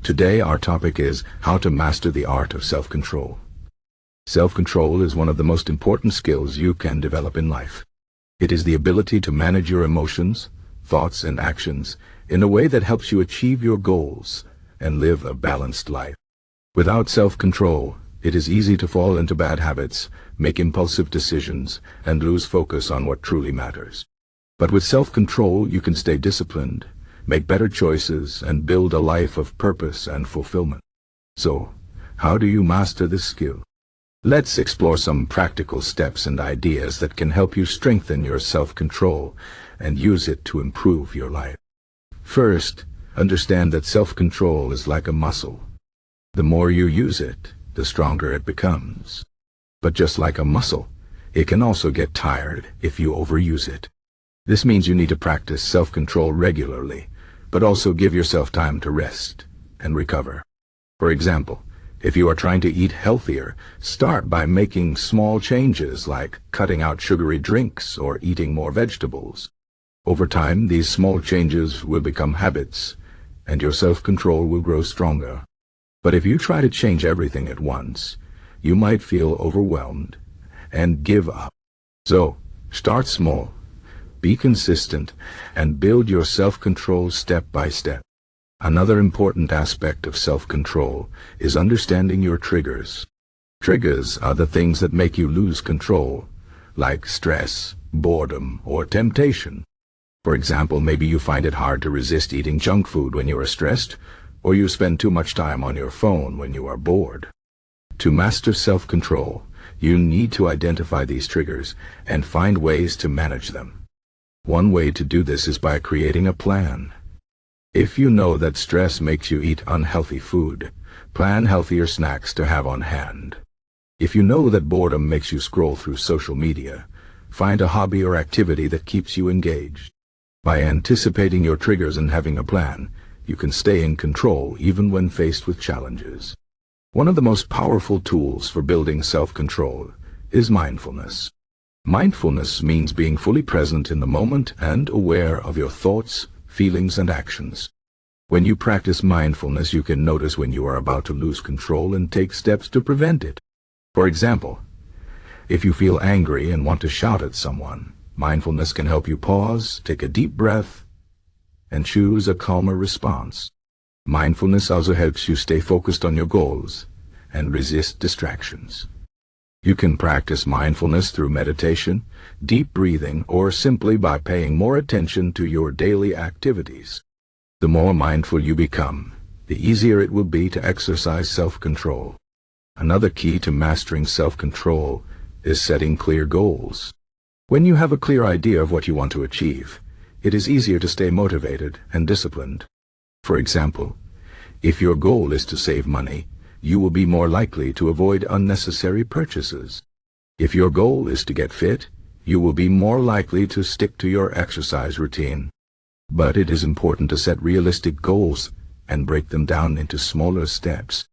Today our topic is how to master the art of self-control. Self-control is one of the most important skills you can develop in life. It is the ability to manage your emotions, thoughts, and actions in a way that helps you achieve your goals and live a balanced life. Without self-control, it is easy to fall into bad habits, make impulsive decisions, and lose focus on what truly matters. But with self-control, you can stay disciplined, make better choices, and build a life of purpose and fulfillment. So, how do you master this skill? Let's explore some practical steps and ideas that can help you strengthen your self-control and use it to improve your life. First, understand that self-control is like a muscle. The more you use it, the stronger it becomes. But just like a muscle, it can also get tired if you overuse it. This means you need to practice self-control regularly, but also give yourself time to rest and recover. For example, if you are trying to eat healthier, start by making small changes like cutting out sugary drinks or eating more vegetables. Over time, these small changes will become habits, and your self-control will grow stronger. But if you try to change everything at once, you might feel overwhelmed and give up. So, start small, be consistent, and build your self-control step by step. Another important aspect of self-control is understanding your triggers. Triggers are the things that make you lose control, like stress, boredom, or temptation. For example, maybe you find it hard to resist eating junk food when you are stressed, or you spend too much time on your phone when you are bored. To master self-control, you need to identify these triggers and find ways to manage them. One way to do this is by creating a plan. If you know that stress makes you eat unhealthy food, plan healthier snacks to have on hand. If you know that boredom makes you scroll through social media, find a hobby or activity that keeps you engaged. By anticipating your triggers and having a plan, you can stay in control even when faced with challenges. One of the most powerful tools for building self-control is mindfulness. Mindfulness means being fully present in the moment and aware of your thoughts, feelings, and actions. When you practice mindfulness, you can notice when you are about to lose control and take steps to prevent it. For example, if you feel angry and want to shout at someone, mindfulness can help you pause, take a deep breath, and choose a calmer response. Mindfulness also helps you stay focused on your goals and resist distractions. You can practice mindfulness through meditation, deep breathing, or simply by paying more attention to your daily activities. The more mindful you become, the easier it will be to exercise self-control. Another key to mastering self-control is setting clear goals. When you have a clear idea of what you want to achieve, it is easier to stay motivated and disciplined. For example, if your goal is to save money, you will be more likely to avoid unnecessary purchases. If your goal is to get fit, you will be more likely to stick to your exercise routine. But it is important to set realistic goals and break them down into smaller steps.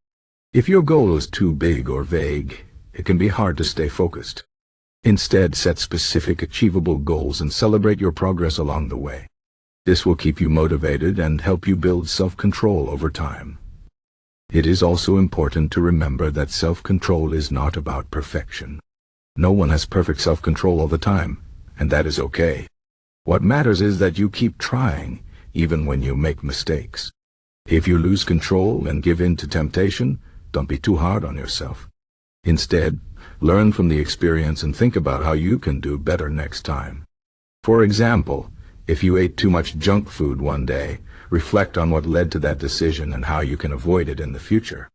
If your goal is too big or vague, it can be hard to stay focused. Instead, set specific, achievable goals and celebrate your progress along the way. This will keep you motivated and help you build self-control over time. It is also important to remember that self-control is not about perfection. No one has perfect self-control all the time, and that is okay. What matters is that you keep trying, even when you make mistakes. If you lose control and give in to temptation, don't be too hard on yourself. Instead, learn from the experience and think about how you can do better next time. For example, if you ate too much junk food one day, reflect on what led to that decision and how you can avoid it in the future.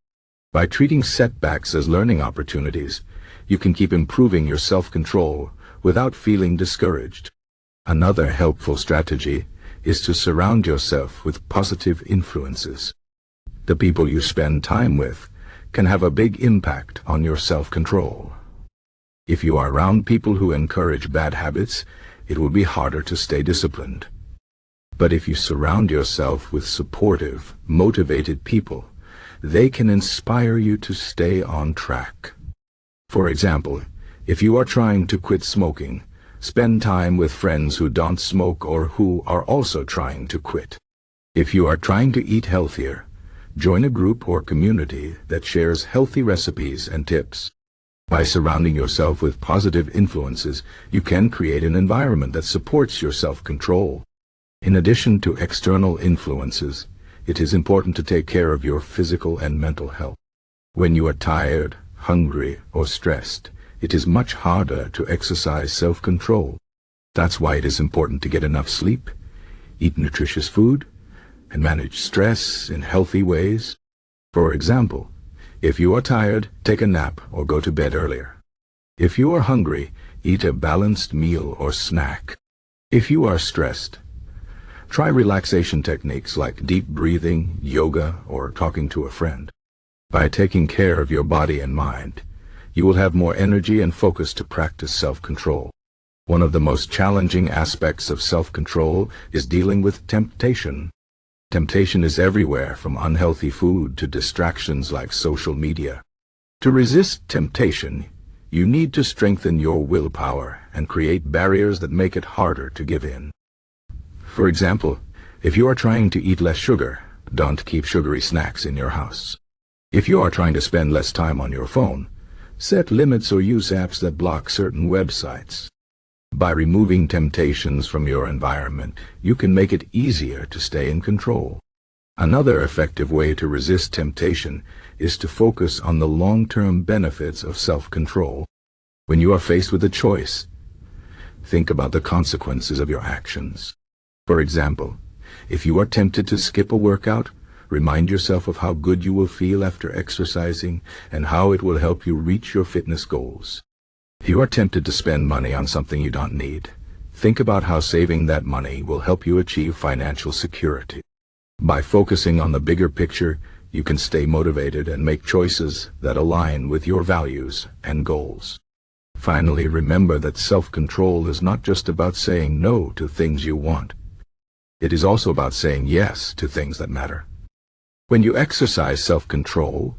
By treating setbacks as learning opportunities, you can keep improving your self-control without feeling discouraged. Another helpful strategy is to surround yourself with positive influences. The people you spend time with can have a big impact on your self-control. If you are around people who encourage bad habits, it will be harder to stay disciplined. But if you surround yourself with supportive, motivated people, they can inspire you to stay on track. For example, if you are trying to quit smoking, spend time with friends who don't smoke or who are also trying to quit. If you are trying to eat healthier, Join a group or community that shares healthy recipes and tips. By surrounding yourself with positive influences, you can create an environment that supports your self-control. In addition to external influences, it is important to take care of your physical and mental health. When you are tired, hungry, or stressed, it is much harder to exercise self-control. That's why it is important to get enough sleep, eat nutritious food, and manage stress in healthy ways. For example, if you are tired, take a nap or go to bed earlier. If you are hungry, eat a balanced meal or snack. If you are stressed, try relaxation techniques like deep breathing, yoga, or talking to a friend. By taking care of your body and mind, you will have more energy and focus to practice self-control. One of the most challenging aspects of self-control is dealing with temptation. Temptation is everywhere, from unhealthy food to distractions like social media. To resist temptation, you need to strengthen your willpower and create barriers that make it harder to give in. For example, if you are trying to eat less sugar, don't keep sugary snacks in your house. If you are trying to spend less time on your phone, set limits or use apps that block certain websites. By removing temptations from your environment, you can make it easier to stay in control. Another effective way to resist temptation is to focus on the long-term benefits of self-control. When you are faced with a choice, think about the consequences of your actions. For example, if you are tempted to skip a workout, remind yourself of how good you will feel after exercising and how it will help you reach your fitness goals. If you are tempted to spend money on something you don't need, think about how saving that money will help you achieve financial security. By focusing on the bigger picture, you can stay motivated and make choices that align with your values and goals. Finally, remember that self-control is not just about saying no to things you want. It is also about saying yes to things that matter. When you exercise self-control,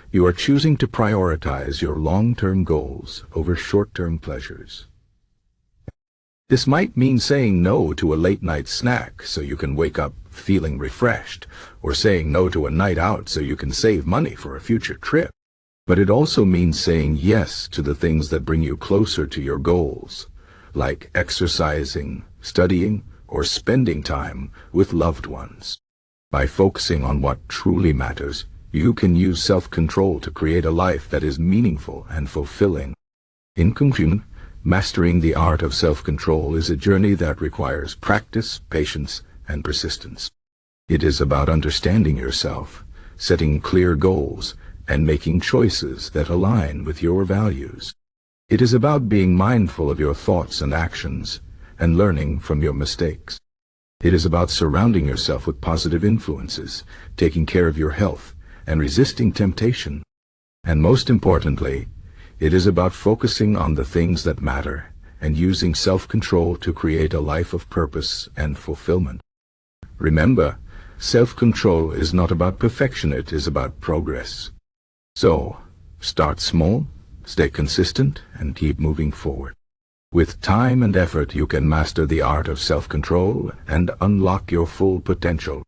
you are choosing to prioritize your long-term goals over short-term pleasures. This might mean saying no to a late-night snack so you can wake up feeling refreshed, or saying no to a night out so you can save money for a future trip. But it also means saying yes to the things that bring you closer to your goals, like exercising, studying, or spending time with loved ones. By focusing on what truly matters, you can use self-control to create a life that is meaningful and fulfilling. In conclusion, mastering the art of self-control is a journey that requires practice, patience, and persistence. It is about understanding yourself, setting clear goals, and making choices that align with your values. It is about being mindful of your thoughts and actions, and learning from your mistakes. It is about surrounding yourself with positive influences, taking care of your health, and resisting temptation. And most importantly, it is about focusing on the things that matter and using self-control to create a life of purpose and fulfillment. Remember, self-control is not about perfection, it is about progress. So, start small, stay consistent, and keep moving forward. With time and effort, you can master the art of self-control and unlock your full potential.